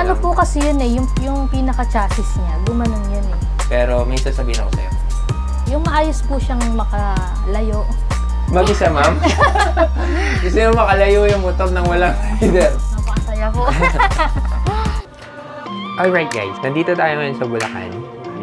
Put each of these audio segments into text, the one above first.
Naano po kasi yun eh, yung pinaka-chassis niya, gumanon yun eh. Pero may sasabihin ako sa'yo. Yung maayos po siyang makalayo. Mag-isa, ma'am? Gusto nyo makalayo yung motor ng walang rider. Napakasaya po. Alright guys, nandito tayo ngayon sa Bulacan.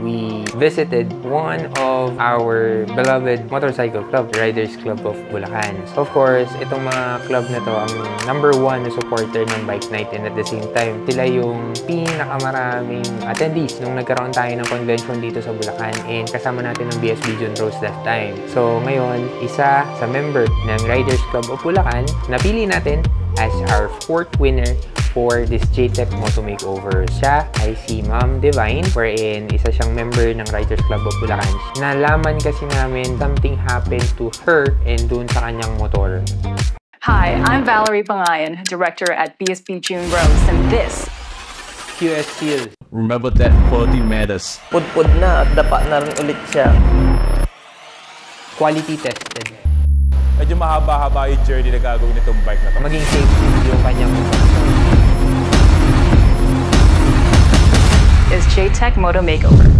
We visited one of our beloved motorcycle club, Riders Club of Bulacan. So of course, itong mga club na to ang #1 na supporter ng Bike Night, and at the same time, sila yung pinakamaraming attendees nung nagkaroon tayo ng convention dito sa Bulacan, and kasama natin ng BSB June Rose that time. So ngayon, isa sa member ng Riders Club of Bulacan, napili natin as our 4th winner for this JTech Moto Makeover. Siya ay si Ma'am Divine, wherein isa siyang member ng Riders Club of Bulacan. Nalaman kasi namin something happened to her and dun sa kanyang motor. Hi, I'm Valerie Pangayan, director at BSB June Rose, and this QS Seal. Remember that quality matters. Pudpud na at dapa na rin ulit siya. Quality tested. Medyo mahaba-haba yung journey na gagawin nitong bike na to. Maging safety yung kanyang motor. is JTech Moto Makeover.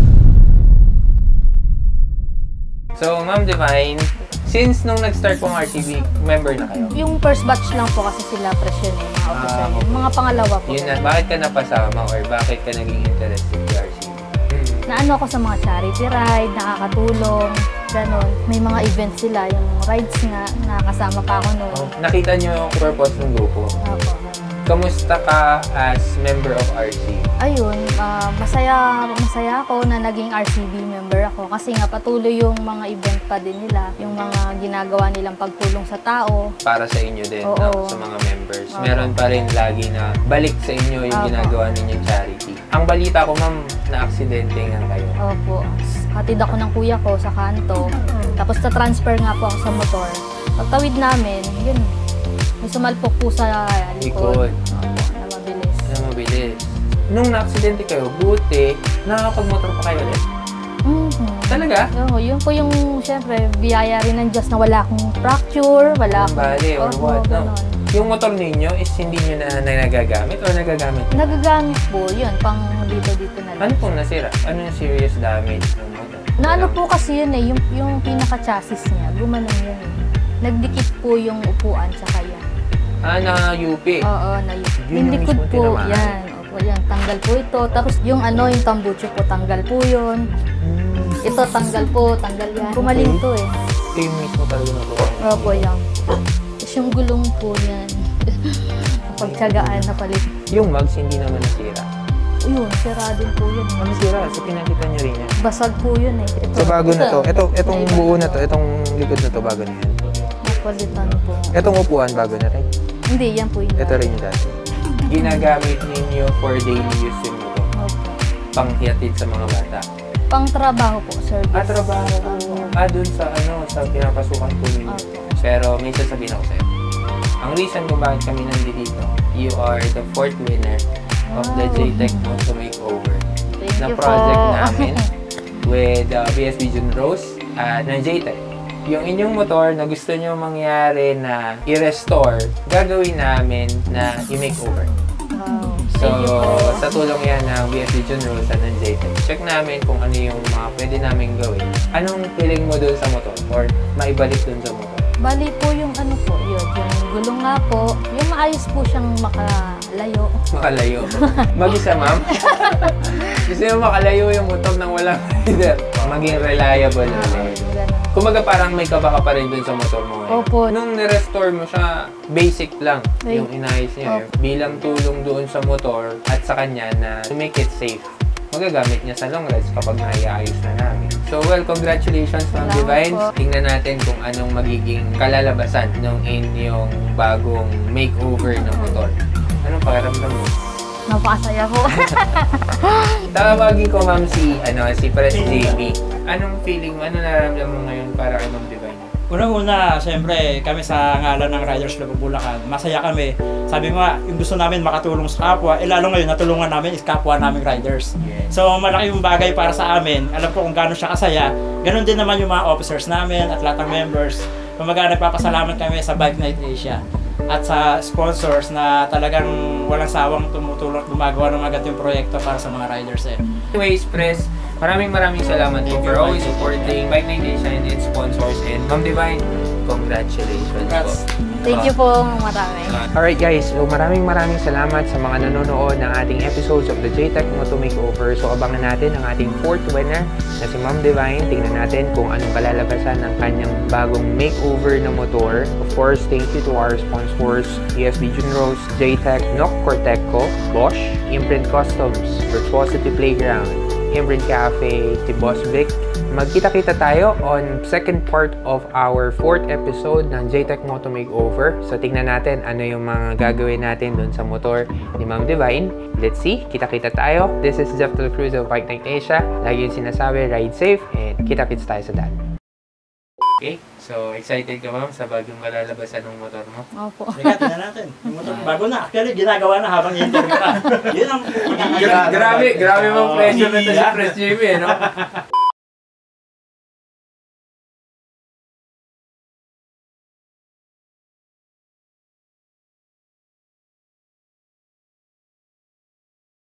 So, Ma'am Divine, since nung nag-start pong RTB, member na kayo? Yung first batch lang po kasi sila presyon eh, mga officer. Mga pangalawa po. Yun na, bakit ka napasama or bakit ka naging interested sa RTB? Naano ako sa mga charity ride, nakakatulong, ganon. May mga events sila, yung rides nga, nakakasama pa ako noon. Oh, nakita niyo yung purpose ng grupo? Opo. Kamusta ka as member of RC? Ayun, masaya ako na naging RCB member ako kasi nga patuloy yung mga event pa din nila, yung mga ginagawa nilang pagtulong sa tao. Para sa inyo din, Oo. no? Sa mga members. Meron pa rin lagi na balik sa inyo yung ginagawa ninyong charity. Ang balita ko, ma'am, na-aksidente nga kayo. Opo. Hatid ako ng kuya ko sa kanto. Tapos na-transfer nga po ako sa motor. Pagtawid namin, yun, may sumalpok po sa likod. Opo, na mabilis. Na mabilis. Nung na-aksidente kayo, buti, nakakapag-motor pa kayo ulit? Talaga? Oo, yun po yung, syempre, biyaya rin ng Diyos na wala akong fracture, wala akong... Bali, or Oo, what, no? ganon. Yung motor ninyo is hindi nyo na nagagamit or nagagamit? Nagagamit po, yun, pang dito na lang. Ano pong nasira? Ano yung serious damage ng motor? Naano po kasi yun eh, yung pinaka-chassis niya, gumanon yun eh. Nagdikit po yung upuan sa kaya. Ah, na UP? Oo, na yun. Yun Yung likod mismo po, tinamaan. yan. Opo, yan. Tanggal po ito. Tapos yung ano, yung tambucho po, tanggal po yun. Ito, tanggal po, tanggal yan. Kumaling to eh. Kayo mismo talaga na Opo, yan. Tapos yung gulong po yan. Pagtsagaan na palit. Yung mags hindi naman nasira. Yun, sira din po yun. Ano sira? So pinakita nyo rin yan. Basag po yun eh. Ito, So bago na to. Itong Naiba buo na to. Itong likod na to, bago na yan. Napalitan po. Itong upuan, bago na rin. Hindi, yan po yun. Ito rin yung dati. Ginagamit ninyo for daily use yung motor. Opo. Panghiatid sa mga bata. Pang trabaho po, service. Trabaho. Dun sa sa pinapasukan po ninyo. Opo. Pero may sasabihin ako sa'yo. Ang reason kung bakit kami nandito, you are the 4th winner of the JTech Moto Makeover Thank na you project po. namin with BSB June Rose at ng JTech. Yung inyong motor na gusto nyo mangyari na i-restore, gagawin namin na i-makeover. Wow. So, Thank you po. sa tulong yan ng BSB June Rose at ng JTech, check namin kung ano yung mga pwede namin gawin. Anong feeling mo dun sa motor or maibalik dun sa motor? Bali po yung ano po, yun, yung gulong nga po, yung maayos po siyang makalayo. Makalayo. Mag-isa, ma'am? Gusto nyo makalayo yung motor ng walang rider. Maging reliable ulit. Kumaga parang may kabaka pa rin dun sa motor mo. Opo. Nung nirestore mo siya, basic lang Right. yung inayos niya. Opo. Bilang tulong doon sa motor at sa kanya na to make it safe. Magagamit niya sa long rides kapag naiayos na namin. So, well, congratulations, Ma'am Salamat Divine. po. Tingnan natin kung anong magiging kalalabasan ng inyong bagong makeover ng motor. Anong pakiramdam mo? Napakasaya po. Tawagin ko, ma'am, si Pres Jamie. Anong feeling mo? Ano nararamdaman mo ngayon para kay Ma'am Divine? Unang-una, siyempre, kami sa ngalan ng Riders Club of Bulacan, masaya kami. Sabi ko nga, yung gusto namin makatulong sa kapwa, lalo ngayon, natulungan namin is kapwa naming riders. So, malaki yung bagay para sa amin. Alam ko kung gaano siya kasaya. Ganon din naman yung mga officers namin at lahat ng members. Kumaga, nagpapasalamat kami sa Bike Night Asia. at sa sponsors na talagang walang sawang tumutulong at gumagawa ng mga ganitong proyekto para sa mga riders eh. Anyways, Press, maraming salamat po for always supporting Bike Night Asia and its sponsors. And Ma'am Divine, congratulations Congrats. po. Thank you po, marami. Alright guys, so maraming salamat sa mga nanonood ng ating episodes of the JTech Moto Makeover. So abangan natin ang ating 4th winner na si Ma'am Divine. Tingnan natin kung anong kalalabasan ng kanyang bagong makeover na motor. Of course, thank you to our sponsors, PSB Junros, JTech, Noc Corteco, Bosch, Imprint Customs, Virtuosity Playground, Imprint Cafe, si Boss Vic. Magkita-kita tayo on second part of our 4th episode ng JTech Moto Makeover. So tingnan natin ano yung mga gagawin natin dun sa motor ni Ma'am Divine. Let's see, kita-kita tayo. This is Jeff Del Cruz of Bike Night Asia. Lagi yung sinasabi, ride safe and kita-kits tayo sa daan. Okay, so excited ka ma'am sa bagong kalalabasan ng motor mo? Opo. Halika, tingnan natin. Yung motor, bago na. Actually, ginagawa na habang interview ka. Yun ang Grabe mong pressure na to si Press Jimmy, no?